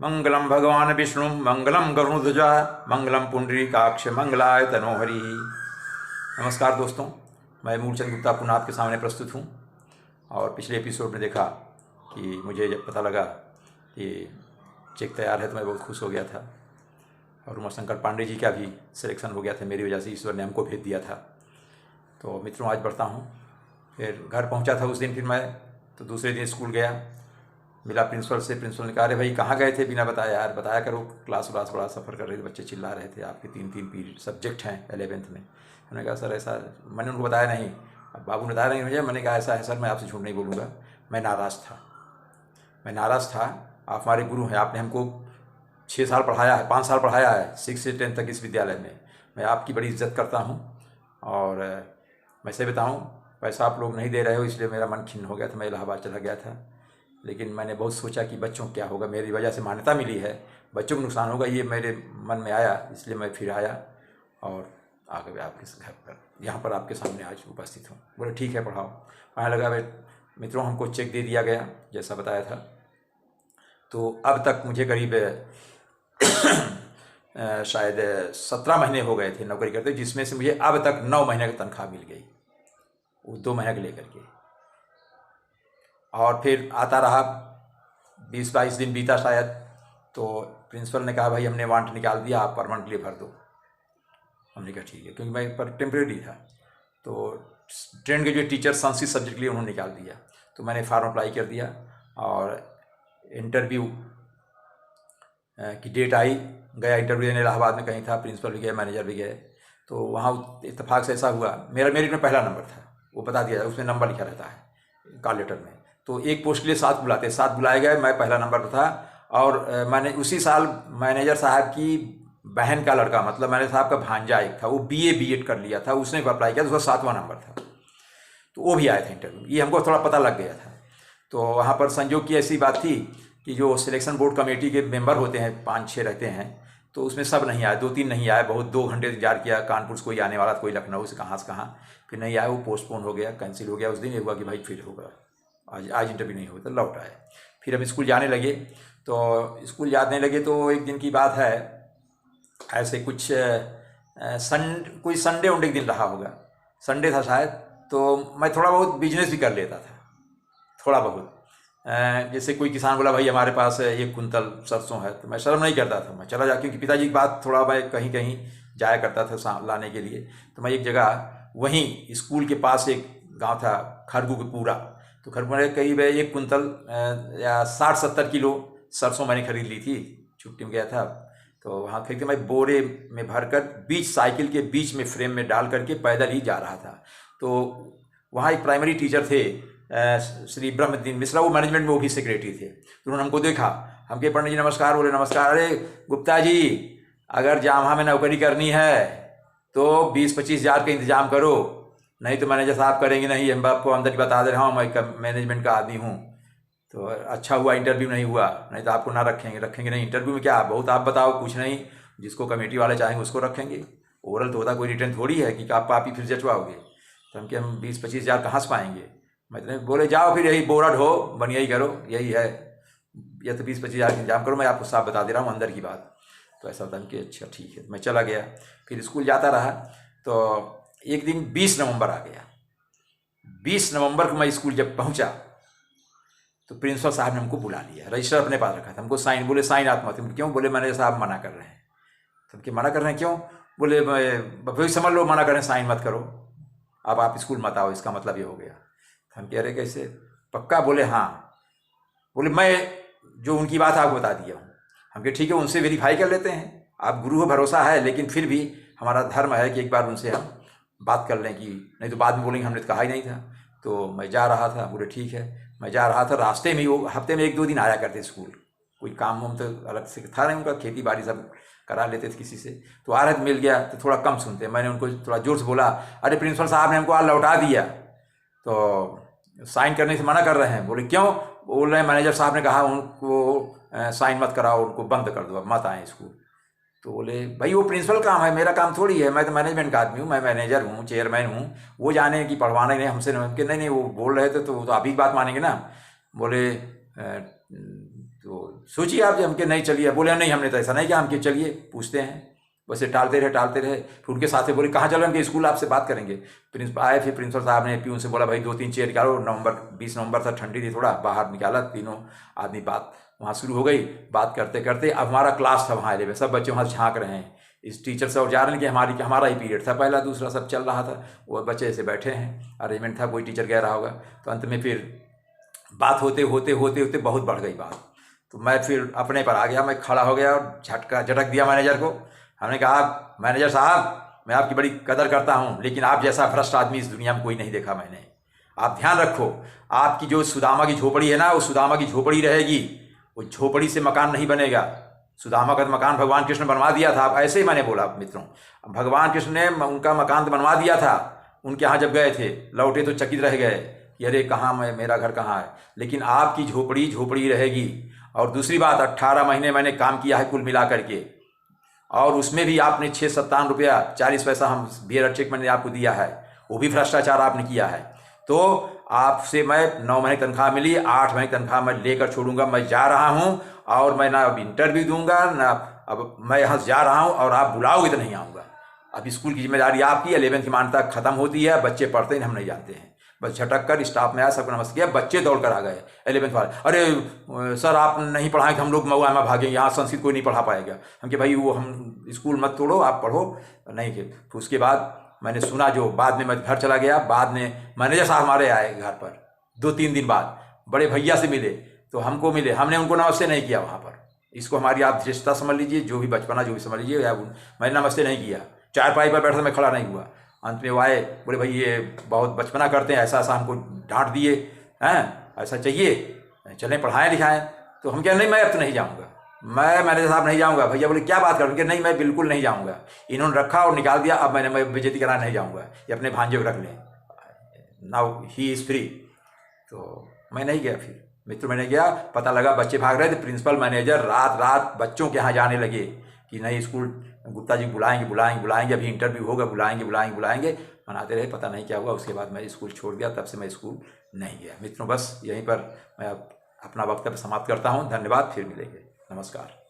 मंगलम भगवान विष्णु मंगलम गरुणध्वजा मंगलम पुंडरीकाक्ष मंगलाय तनोहरि। नमस्कार दोस्तों, मैं मूलचंद गुप्ता पुनः आपके सामने प्रस्तुत हूँ। और पिछले एपिसोड में देखा कि मुझे जब पता लगा कि चेक तैयार है तो मैं बहुत खुश हो गया था। और उमाशंकर पांडे जी का भी सिलेक्शन हो गया था, मेरी वजह से ईश्वर ने हमको भेज दिया था। तो मित्रों, आज बढ़ता हूँ। फिर घर पहुँचा था उस दिन, फिर मैं तो दूसरे दिन स्कूल गया, मिला प्रिंसिपल से। प्रिंसिपल ने कहा, अरे भाई कहाँ गए थे बिना बताया यार, बताया करो। क्लास बड़ा सफ़र कर रहे थे, बच्चे चिल्ला रहे थे, आपके तीन पीरियड सब्जेक्ट हैं 11th में। मैंने कहा सर ऐसा, मैंने उनको बताया नहीं। अब बाबू ने बताया नहीं मुझे। मैंने कहा ऐसा है सर, मैं आपसे झूठ नहीं बोलूँगा, मैं नाराज़ था। आप हमारे गुरु हैं, आपने हमको 6 साल पढ़ाया है, 5 साल पढ़ाया है 6 से 10 तक इस विद्यालय में। मैं आपकी बड़ी इज्जत करता हूँ। और मैं से बताऊँ, पैसा आप लोग नहीं दे रहे हो इसलिए मेरा मन खिन्न हो गया था, मैं इलाहाबाद चला गया था। लेकिन मैंने बहुत सोचा कि बच्चों क्या होगा, मेरी वजह से मान्यता मिली है, बच्चों को नुकसान होगा, ये मेरे मन में आया। इसलिए मैं फिर आया और आ गया आपके घर पर, यहाँ पर आपके सामने आज उपस्थित हूँ। बोले ठीक है पढ़ाओ। कहने लगा, मित्रों हमको चेक दे दिया गया जैसा बताया था। तो अब तक मुझे करीब शायद 17 महीने हो गए थे नौकरी करते, जिसमें से मुझे अब तक 9 महीने की तनख्वाह मिल गई, वो 2 महीने के लेकर के। और फिर आता रहा, 20-22 दिन बीता शायद, तो प्रिंसिपल ने कहा भाई हमने वांट निकाल दिया, आप परमानेंटली भर दो। हमने कहा ठीक है, क्योंकि मैं पर टेम्प्रेरी था। तो ट्रेंड के जो टीचर संस्कृत सब्जेक्ट के लिए उन्होंने निकाल दिया। तो मैंने फॉर्म अप्लाई कर दिया और इंटरव्यू की डेट आई। गया इंटरव्यू देने, इलाहाबाद में कहीं था, प्रिंसिपल भी गए, मैनेजर भी गए। तो वहाँ इत्तेफाक से ऐसा हुआ, मेरिट में पहला नंबर था, वो बता दिया, उसमें नंबर लिखा रहता है कॉल लेटर में। तो एक पोस्ट के लिए 7 बुलाते, 7 बुलाए गए, मैं पहला नंबर पर था। और मैंने उसी साल मैनेजर साहब की बहन का लड़का, मतलब मैनेजर साहब का भांजा एक था, वो बीएड कर लिया था, उसने अप्लाई किया, तो उसका 7वां नंबर था। तो वो भी आया था इंटरव्यू, ये हमको थोड़ा पता लग गया था। तो वहाँ पर संजोग की ऐसी बात थी कि जो सिलेक्शन बोर्ड कमेटी के मेंबर होते हैं, 5-6 रहते हैं, तो उसमें सब नहीं आए, 2-3 नहीं आए। बहुत 2 घंटे इंतजार किया, कानपुर से कोई आने वाला था, कोई लखनऊ से, कहाँ से कहाँ, फिर नहीं आया, वो पोस्टपोन हो गया, कैंसिल हो गया। उस दिन ये हुआ कि भाई फिर होगा, आज इंटरव्यू नहीं हुआ, तो लौट आए। फिर हम स्कूल जाने लगे। तो स्कूल जाने लगे तो एक दिन की बात है, ऐसे कुछ कोई संडे उनडे के दिन रहा होगा, संडे था शायद। तो मैं थोड़ा बहुत बिजनेस भी कर लेता था, थोड़ा बहुत। जैसे कोई किसान बोला भाई हमारे पास 1 कुंतल सरसों है, तो मैं शर्म नहीं करता था, मैं चला जा, क्योंकि पिताजी की बात थोड़ा मैं कहीं कहीं जाया करता था लाने के लिए। तो मैं एक जगह, वहीं स्कूल के पास एक गांव था खरगू के पूरा, तो खरगू में करीब 1 कुंतल या 60-70 किलो सरसों मैंने खरीद ली थी। छुट्टी में गया था तो वहाँ खरीद के मैं बोरे में भरकर बीच साइकिल के बीच में फ्रेम में डाल करके पैदल ही जा रहा था। तो वहाँ एक प्राइमरी टीचर थे, श्री ब्रह्मदीन मिश्रा, वो मैनेजमेंट में वो भी सेक्रेटरी थे। तो उन्होंने हमको देखा, हमके पंडित जी नमस्कार, बोले नमस्कार। अरे गुप्ता जी, अगर जामा में नौकरी करनी है तो 20-25 हज़ार का इंतजाम करो, नहीं तो मैनेजर साहब करेंगे नहीं, हम आपको अंदर ही बता दे रहा हूँ, मैं मैनेजमेंट का आदमी हूँ। तो अच्छा हुआ इंटरव्यू नहीं हुआ, नहीं तो आपको ना रखेंगे नहीं। इंटरव्यू में क्या, बहुत आप बताओ, कुछ नहीं, जिसको कमेटी वाले चाहेंगे उसको रखेंगे। ओरल तो होता, कोई रिटर्न थोड़ी है कि आप ही फिर जचवाओगे। तो हम 20-25 हज़ार कहाँ से पाएंगे। मतलब बोले जाओ फिर यही बोरा ढो, बनिया ही करो, यही है, या तो 20-25 हज़ार का इंतजाम करो, मैं आपको साफ बता दे रहा हूँ अंदर की बात। तो ऐसा होता है कि अच्छा ठीक है, मैं चला गया, फिर स्कूल जाता रहा। तो एक दिन 20 नवंबर आ गया। 20 नवंबर को मैं स्कूल जब पहुंचा तो प्रिंसिपल साहब ने हमको बुला लिया, रजिस्टर अपने पास रखा था, हमको साइन, बोले साइन आप मत। क्यों, बोले मैनेजर साहब मना कर रहे हैं। तो कि मना कर रहे हैं क्यों, बोले भाई समझ लो मना कर रहे हैं, साइन मत करो, अब आप स्कूल मत आओ, इसका मतलब ये हो गया। हम कह रहे कैसे, पक्का, बोले हाँ। बोले मैं जो उनकी बात आपको बता दिया हूँ। हम कहे ठीक है, उनसे वेरीफाई कर लेते हैं, आप गुरु हो, भरोसा है, लेकिन फिर भी हमारा धर्म है कि एक बार उनसे हम बात कर लें, कि नहीं तो बाद में बोलेंगे हमने तो कहा ही नहीं था। तो मैं जा रहा था, बोले ठीक है। मैं जा रहा था, रास्ते में वो हफ्ते में 1-2 दिन आया करते स्कूल, कोई काम वाम तो अलग से था नहीं उनका, खेती बाड़ी सब करा लेते थे किसी से। तो आ रहे तो मिल गया, तो थोड़ा कम सुनते, मैंने उनको थोड़ा जोर से बोला, अरे प्रिंसिपल साहब ने हमको आज लौटा दिया, तो साइन करने से मना कर रहे हैं। बोले क्यों, बोल रहे हैं मैनेजर साहब ने कहा उनको साइन मत कराओ, उनको बंद कर दो, अब मत आए स्कूल। तो बोले भाई वो प्रिंसिपल काम है, मेरा काम थोड़ी है, मैं तो मैनेजमेंट का आदमी हूँ, मैं मैनेजर हूँ, चेयरमैन हूँ, वो जाने की पढ़वाना ही नहीं हमसे नहीं, वो बोल रहे थे तो आप ही बात मानेंगे ना। बोले तो सोचिए आप, जब हमके नहीं चलिए, बोले नहीं हमने तो ऐसा नहीं किया, हमके चलिए पूछते हैं। वैसे टालते रहे। फिर उनके साथ बोले कहाँ चलो, उनके स्कूल आपसे बात करेंगे। प्रिंसिपल आए, फिर प्रिंसिपल साहब ने प्यून से बोला भाई 2-3 चेयर निकालो। 20 नवंबर था, ठंडी थी थोड़ा, बाहर निकाला, तीनों आदमी बात वहाँ शुरू हो गई। बात करते करते अब हमारा क्लास था वहाँ 11, सब बच्चे वहाँ झाँक रहे हैं। इस टीचर से और जा रहे हैं कि हमारा ही पीरियड था, पहला दूसरा सब चल रहा था। वो बच्चे ऐसे बैठे हैं, अरेंजमेंट था, कोई टीचर गया रहा होगा। तो अंत में फिर बात होते होते बहुत बढ़ गई बात। तो मैं फिर अपने पर आ गया, मैं खड़ा हो गया और झटक दिया मैनेजर को। हमने कहा मैनेजर साहब, मैं आपकी बड़ी कदर करता हूँ, लेकिन आप जैसा भ्रष्ट आदमी इस दुनिया में कोई नहीं देखा मैंने। आप ध्यान रखो, आपकी जो सुदामा की झोपड़ी है ना, वो सुदामा की झोपड़ी रहेगी, वो झोपड़ी से मकान नहीं बनेगा। सुदामा का मकान भगवान कृष्ण बनवा दिया था। आप ऐसे ही मैंने बोला मित्रों, भगवान कृष्ण ने उनका मकान तो बनवा दिया था। उनके यहाँ जब गए थे, लौटे तो चकित रह गए कि अरे कहाँ मेरा घर कहाँ है। लेकिन आपकी झोपड़ी रहेगी। और दूसरी बात, 18 महीने मैंने काम किया है कुल मिला करके, और उसमें भी आपने 657 रुपया 40 पैसा हम बियर चेक मैंने आपको दिया है, वो भी भ्रष्टाचार आपने किया है। तो आपसे मैं 9 महीने तनख्वाह मिली, 8 महीने तनख्वाह मैं लेकर छोड़ूंगा। मैं जा रहा हूं, और मैं ना अब इंटरव्यू दूंगा ना, अब मैं यहाँ जा रहा हूं, और आप बुलाओगे तो नहीं आऊँगा। अब स्कूल की जिम्मेदारी आपकी, 11th की मान्यता खत्म होती है, बच्चे पढ़ते हैं हम नहीं जानते हैं। बस झटक कर स्टाफ में आया, सबको नमस्ते किया, बच्चे दौड़ कर आ गए 11th वाले। अरे सर आप नहीं पढ़ाएं तो हम लोग मऊआ में भागेंगे, यहाँ संस्कृत कोई नहीं पढ़ा पाएगा। हम कि भाई वो हम स्कूल मत तोड़ो, आप पढ़ो नहीं के। फिर उसके बाद मैंने सुना, जो बाद में मैं घर चला गया, बाद में मैनेजर साहब हमारे आए घर पर 2-3 दिन बाद, बड़े भैया से मिले, तो हमको मिले, हमने उनको नमस्ते नहीं किया वहाँ पर। इसको हमारी आप धृष्टता समझ लीजिए, जो भी बचपना जो भी समझ लीजिए, या मैंने नमस्ते नहीं किया। चारपाई पर बैठा, मैं खड़ा नहीं हुआ। अंत में वो आए, बोले भाई ये बहुत बचपना करते हैं, ऐसा हमको डांट दिए हैं, ऐसा चाहिए चलें पढ़ाएं लिखाएं। तो हम क्या, नहीं मैं अब तो नहीं जाऊँगा, मैं मैनेजर साहब नहीं जाऊँगा। भैया बोले क्या बात करूँ, नहीं मैं बिल्कुल नहीं जाऊँगा। इन्होंने रखा और निकाल दिया, अब मैं बेइज्जती कराने नहीं जाऊँगा, ये अपने भांजे को रख लें, नाउ ही इज़ फ्री। तो मैं नहीं गया। फिर मित्र मैंने गया, पता लगा बच्चे भाग रहे थे। प्रिंसिपल मैनेजर रात बच्चों के यहाँ जाने लगे कि नहीं स्कूल गुप्ता जी बुलाएंगे, अभी इंटरव्यू होगा, बुलाएंगे। मनाते रहे, पता नहीं क्या हुआ। उसके बाद मैं स्कूल छोड़ दिया, तब से मैं स्कूल नहीं गया। मित्रों बस यहीं पर मैं अपना वक्तव्य समाप्त करता हूँ। धन्यवाद, फिर मिलेंगे, नमस्कार।